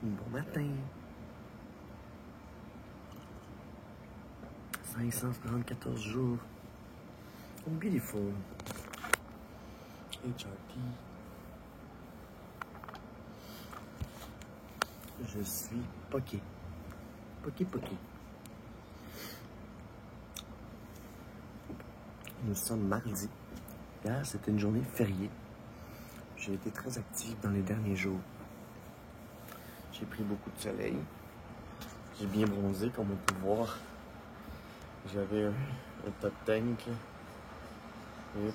Bon matin. 574 jours. Oh, beautiful. HRT. Je suis poké. Poké. Nous sommes mardi. Hier, c'était une journée fériée. J'ai été très actif dans les derniers jours. J'ai pris beaucoup de soleil. J'ai bien bronzé, comme on peut voir. J'avais un top tank. Et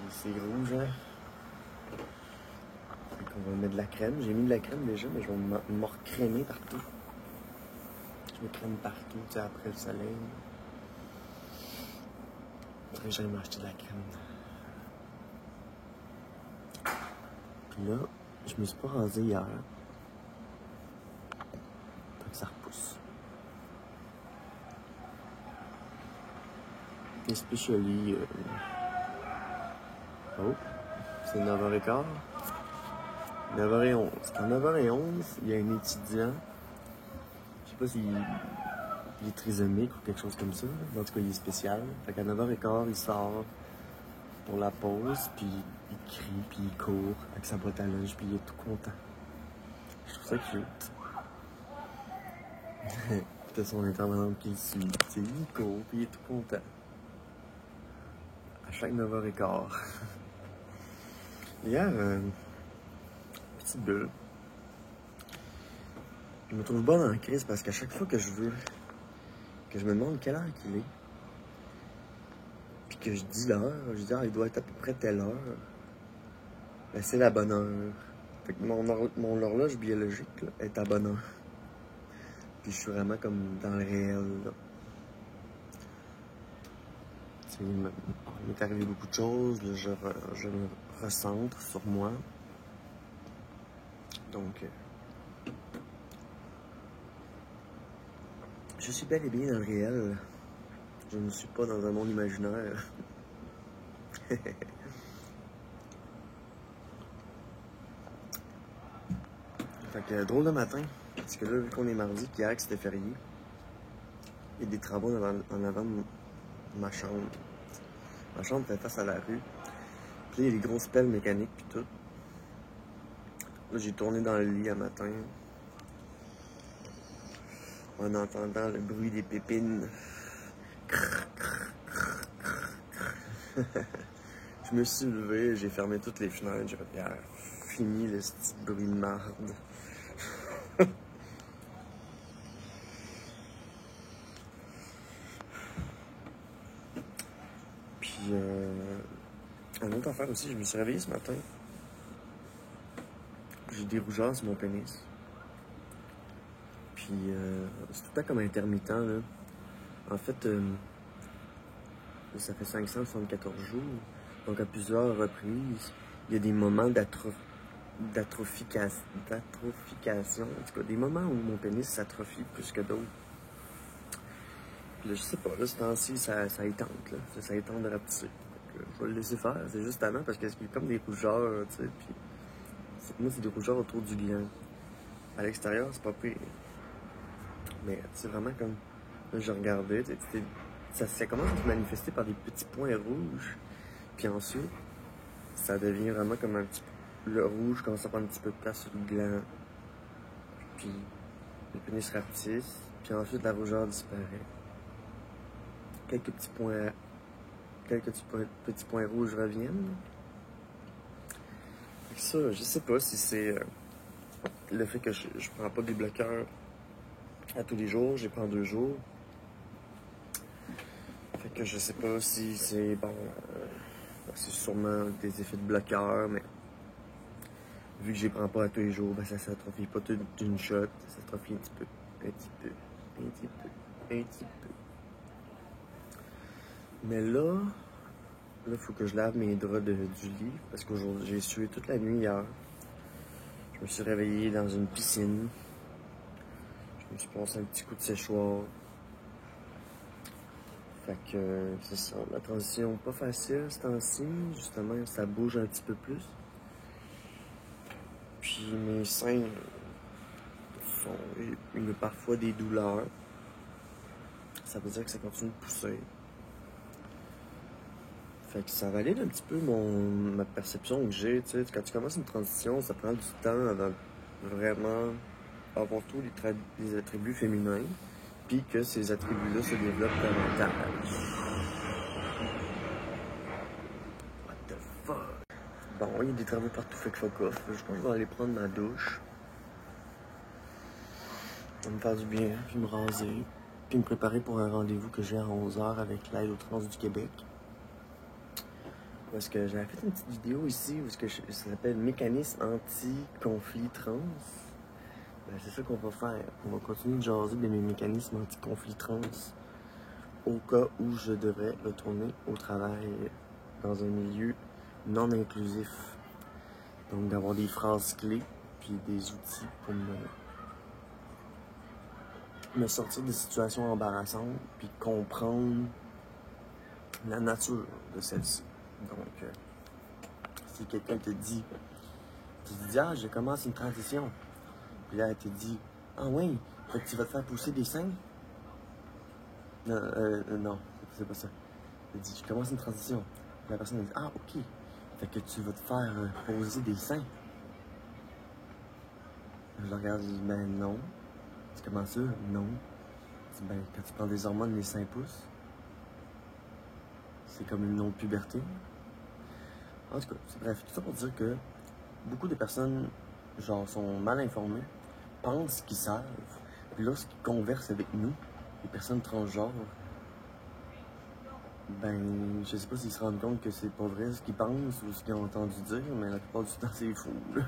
c'est rouge, hein? Donc on va mettre de la crème. J'ai mis de la crème déjà, mais je vais me recrémer partout. Je me crème partout, tu sais, après le soleil. Après, j'allais m'acheter de la crème. Puis là, je me suis pas rasé hier. Donc ça repousse. Especially... Oh, c'est 9h15. 9h11. À 9h11, il y a un étudiant. Je sais pas s'il est trisomique ou quelque chose comme ça. En tout cas, il est spécial. Fait qu'à 9h15, il sort pour la pause, puis il crie, puis il court avec sa boîte à linge, puis il est tout content. Je trouve ça cute. Peut-être son intervenante qui le suit. Tu sais, il court, puis il est tout content. À chaque 9h15. Hier, petite bulle. Je me trouve bonne en crise parce qu'à chaque fois que je me demande quelle heure qu'il est, puis que je dis l'heure, je dis, il doit être à peu près telle heure, ben c'est la bonne heure. Fait que mon horloge biologique là, est à bonne heure. Puis je suis vraiment comme dans le réel, là. Il m'est arrivé beaucoup de choses, là, je me recentre sur moi. Donc, je suis bel et bien dans le réel. Je ne suis pas dans un monde imaginaire. Fait que drôle de matin. Parce que là, vu qu'on est mardi, qu'hier c'était férié, il y a des travaux en avant de ma chambre. Ma chambre fait face à la rue. Puis là, il y a des grosses pelles mécaniques puis tout. Là, j'ai tourné dans le lit un matin. En entendant le bruit des pépines. Je me suis levé, j'ai fermé toutes les fenêtres, j'ai fait fini le petit bruit de marde. Puis, une autre affaire aussi, je me suis réveillé ce matin. J'ai des rougeurs sur mon pénis. Puis, c'est tout le temps comme intermittent, là. En fait, ça fait 574 jours. Donc, à plusieurs reprises, il y a des moments d'atrophication. En tout cas, des moments où mon pénis s'atrophie plus que d'autres. Puis là, je sais pas, là, ce temps-ci, ça y tente, là. Ça y tente de rapetisser. Je vais le laisser faire. C'est juste avant parce qu'il y a comme des rougeurs, tu sais. Puis, moi, c'est des rougeurs autour du gland. À l'extérieur, c'est pas pire. Mais c'est vraiment comme. Là, je regardais, ça commence à se manifester par des petits points rouges. Puis ensuite, ça devient vraiment comme un petit peu. Le rouge commence à prendre un petit peu de place sur le gland. Puis le pénis rapetisse. Puis ensuite, la rougeur disparaît. Quelques petits points rouges reviennent. Et ça, je sais pas si c'est le fait que je prends pas des bloqueurs à tous les jours, je les prends 2 jours. Fait que je sais pas si c'est bon. C'est sûrement des effets de bloqueur, mais vu que je les prends pas à tous les jours, ben ça s'atrophie pas d'une shot, ça s'atrophie un petit peu. Mais là, il faut que je lave mes draps du lit, parce qu'aujourd'hui, j'ai sué toute la nuit hier. Je me suis réveillé dans une piscine. Je me suis passé un petit coup de séchoir. Fait que c'est ça, la transition pas facile ce temps-ci, justement, ça bouge un petit peu plus. Puis mes seins font parfois des douleurs. Ça veut dire que ça continue de pousser. Fait que ça valide un petit peu ma perception que j'ai. Tu sais, quand tu commences une transition, ça prend du temps avant vraiment avoir tous les attributs féminins, puis que ces attributs-là se développent davantage. What the fuck? Bon, il y a des travaux partout, fait que fuck off. Je pense que je vais aller prendre ma douche. Ça va me faire du bien, puis me raser, puis me préparer pour un rendez-vous que j'ai à 11h avec l'Aide aux trans du Québec. Parce que j'avais fait une petite vidéo ici où ça s'appelle Mécanisme anti-conflit trans. Ben, c'est ça qu'on va faire. On va continuer de jaser de mes mécanismes anti-conflit trans au cas où je devrais retourner au travail dans un milieu non inclusif. Donc d'avoir des phrases clés puis des outils pour me sortir des situations embarrassantes puis comprendre la nature de celle-ci. Donc, si quelqu'un te dit, ah, je commence une transition. Puis là, elle te dit, ah oui, fait que tu vas te faire pousser des seins? Non, non, c'est pas ça. Elle dit, je commence une transition. Puis la personne elle dit, ah ok, fait que tu vas te faire poser des seins. Je la regarde, je dis, ben non. Tu comment ça? Non. Je dis, ben quand tu prends des hormones, les seins poussent. C'est comme une non-puberté. En tout cas, bref, tout ça pour dire que beaucoup de personnes, genre, sont mal informées, pensent qu'ils savent, puis lorsqu'ils conversent avec nous, les personnes transgenres, ben, je sais pas s'ils se rendent compte que c'est pas vrai ce qu'ils pensent ou ce qu'ils ont entendu dire, mais la plupart du temps, c'est fou, là.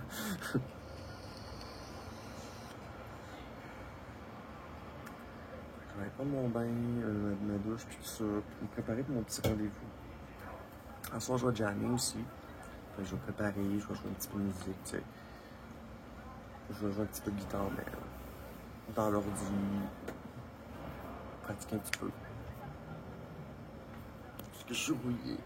Je vais prendre mon bain, ma douche, puis tout ça, puis me préparer pour mon petit rendez-vous. En soir, je vais jammer aussi. Fait que je vais préparer, je vais jouer un petit peu de musique, tu sais. Je vais jouer un petit peu de guitare, mais dans l'ordi, pratiquer un petit peu. Parce que je suis rouillé.